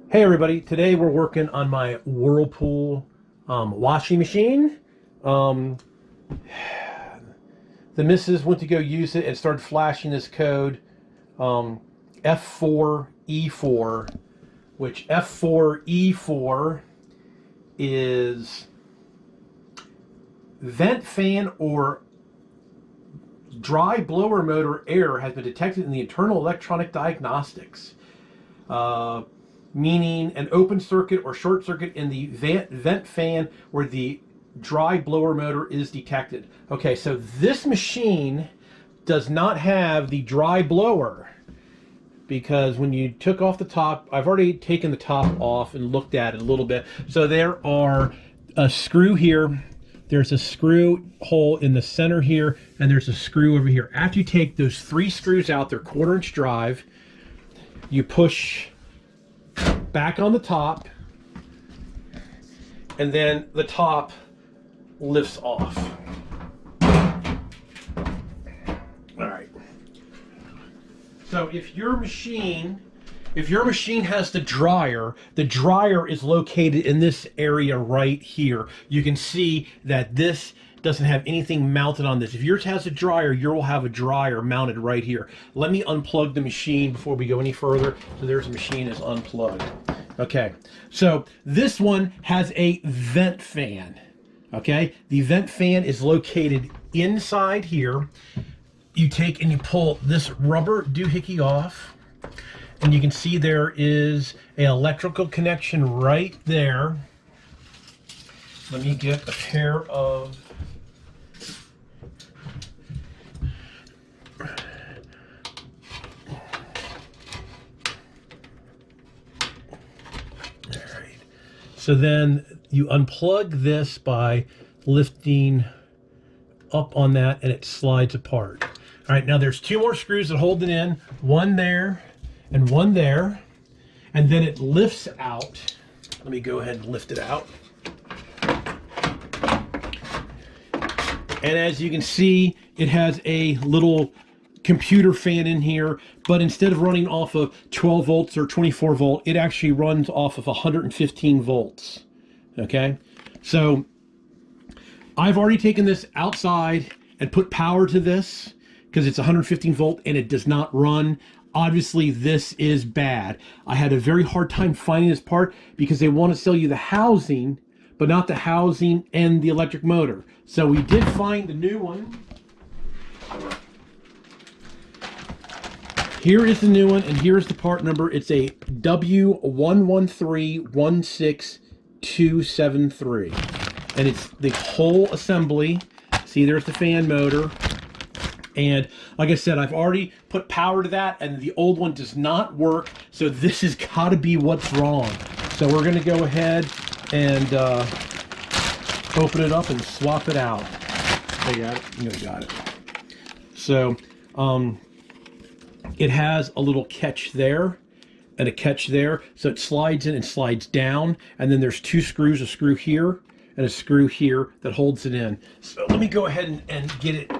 Hey everybody, today we're working on my Whirlpool washing machine. Um, the missus went to go use it and started flashing this code F4E4, which F4E4 is vent fan or dry blower motor error has been detected in the internal electronic diagnostics. Meaning an open circuit or short circuit in the vent fan where the dry blower motor is detected. Okay, so this machine does not have the dry blower because when you took off the top, I've already taken the top off and looked at it a little bit. So there are a screw here, there's a screw hole in the center here, and there's a screw over here. After you take those three screws out, they're 1/4 inch drive, you push back on the top, and then the top lifts off. All right. So if your machine has the dryer is located in this area right here. You can see that this doesn't have anything mounted on this. If yours has a dryer, yours will have a dryer mounted right here. Let me unplug the machine before we go any further. So there's the machine is unplugged. Okay, so this one has a vent fan. Okay, the vent fan is located inside here. You take and you pull this rubber doohickey off, and you can see there is an electrical connection right there. Let me get a pair of So then you unplug this by lifting up on that, and it slides apart. All right, now there's two more screws that hold it in, one there and one there, and then it lifts out. Let me go ahead and lift it out. And as you can see, it has a little computer fan in here, but instead of running off of 12 volts or 24 volt, it actually runs off of 115 volts. Okay, so I've already taken this outside and put power to this because it's 115 volt and it does not run. Obviously this is bad. I had a very hard time finding this part because they want to sell you the housing, but not the housing and the electric motor. So we did find the new one. Here is the new one, and here's the part number. It's a W11316273. And it's the whole assembly. See, there's the fan motor. And like I said, I've already put power to that, and the old one does not work. So this has got to be what's wrong. So we're going to go ahead and open it up and swap it out. Oh, you got it? You got it. So, it has a little catch there and a catch there, so it slides in and slides down, and then there's two screws, a screw here and a screw here that holds it in. So let me go ahead and get it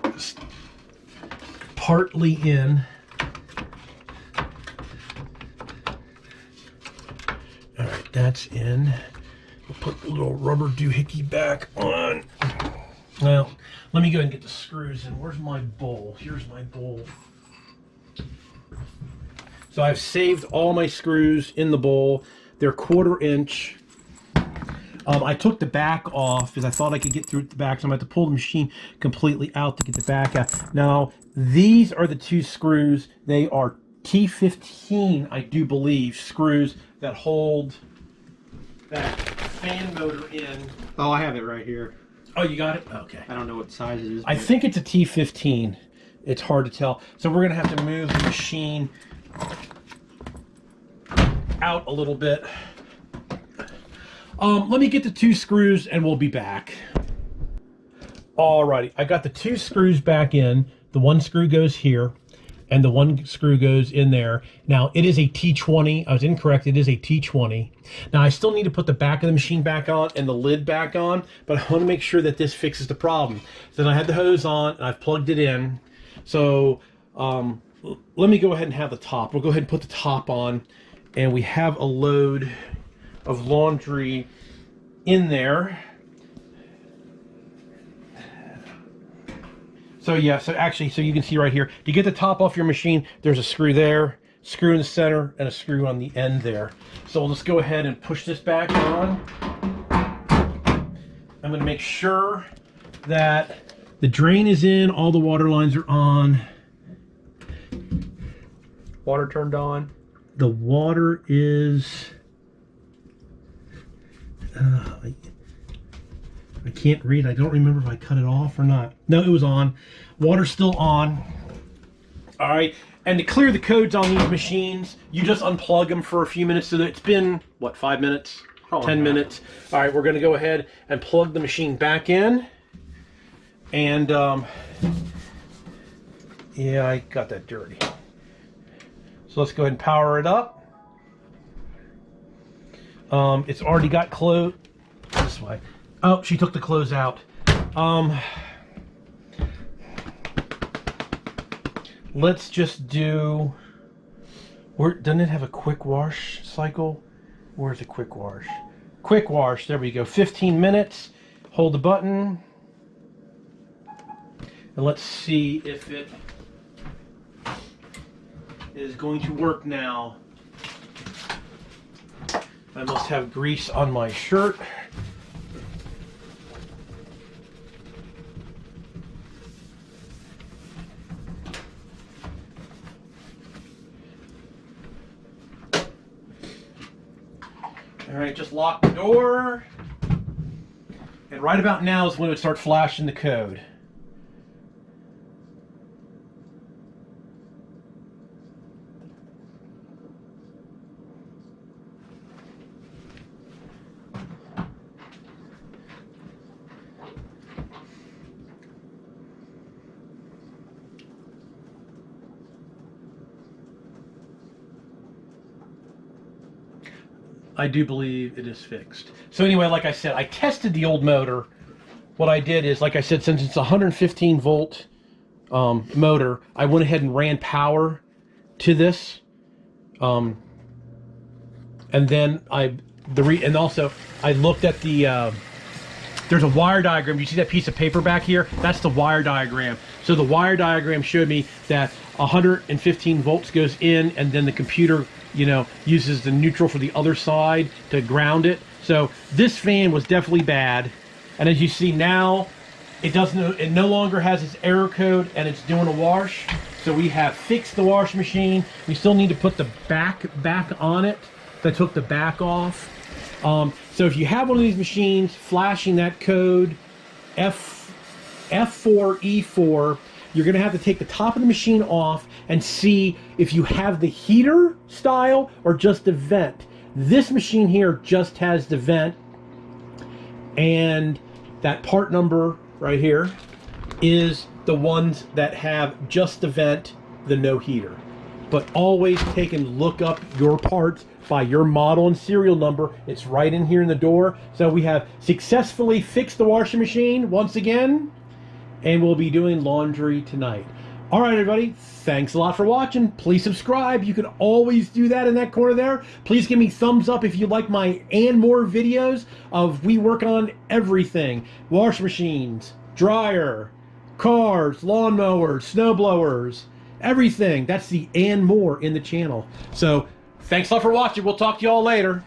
partly in. All right, that's in. We'll put the little rubber doohickey back on. Well, let me go ahead and get the screws in. Where's my bowl? Here's my bowl. So I've saved all my screws in the bowl. They're 1/4 inch. I took the back off because I thought I could get through the back, so I'm going to have to pull the machine completely out to get the back out. Now, these are the two screws. They are T15, I do believe, screws that hold that fan motor in. Oh, I have it right here. Oh, you got it? Okay. I don't know what size it is. I think it's a T15. It's hard to tell. So we're going to have to move the machine out a little bit. Let me get the two screws and we'll be back. Alrighty, I got the two screws back in. The one screw goes here and the one screw goes in there. Now it is a T20. I was incorrect. It is a T20. Now I still need to put the back of the machine back on and the lid back on, but I want to make sure that this fixes the problem. So then I had the hose on and I've plugged it in. So let me go ahead and have the top. We'll go ahead and put the top on and we have a load of laundry in there. So yeah, so you can see right here, to get the top off your machine, there's a screw there, screw in the center, and a screw on the end there. So we'll just go ahead and push this back on. I'm going to make sure that the drain is in, all the water lines are on. Water turned on. The water is... I can't read. I don't remember if I cut it off or not. No, it was on. Water's still on. All right. And to clear the codes on these machines, you just unplug them for a few minutes. So that it's been, what, 5 minutes? 10 minutes. All right, we're going to go ahead and plug the machine back in. And, yeah, I got that dirty. So let's go ahead and power it up. It's already got close this way. Oh, she took the clothes out. Let's just do... doesn't it have a quick wash cycle? Where's the quick wash? Quick wash, there we go. 15 minutes. Hold the button. And let's see if it is going to work now. I must have grease on my shirt. All right, just lock the door. And right about now is when it would start flashing the code. I do believe it is fixed. So anyway, like I said, I tested the old motor. What I did is, like I said, since it's a 115 volt motor, I went ahead and ran power to this. And then and also I looked at the, there's a wire diagram. You see that piece of paper back here? That's the wire diagram. So the wire diagram showed me that 115 volts goes in, and then the computer, you know, uses the neutral for the other side to ground it. So this fan was definitely bad. And as you see now, it no longer has its error code, and it's doing a wash. So we have fixed the wash machine. We still need to put the back on it. That took the back off. So if you have one of these machines flashing that code F4E4, you're going to have to take the top of the machine off and see if you have the heater style or just the vent. This machine here just has the vent, and that part number right here is the ones that have just the vent, the no heater. But always take and look up your parts by your model and serial number. It's right in here in the door. So we have successfully fixed the washing machine once again, and we'll be doing laundry tonight. All right, everybody, thanks a lot for watching. Please subscribe. You can always do that in that corner there. Please give me thumbs up if you like my and more videos we work on everything. Wash machines, dryer, cars, lawnmowers, snow blowers, everything. That's the and more in the channel. So thanks a lot for watching. We'll talk to you all later.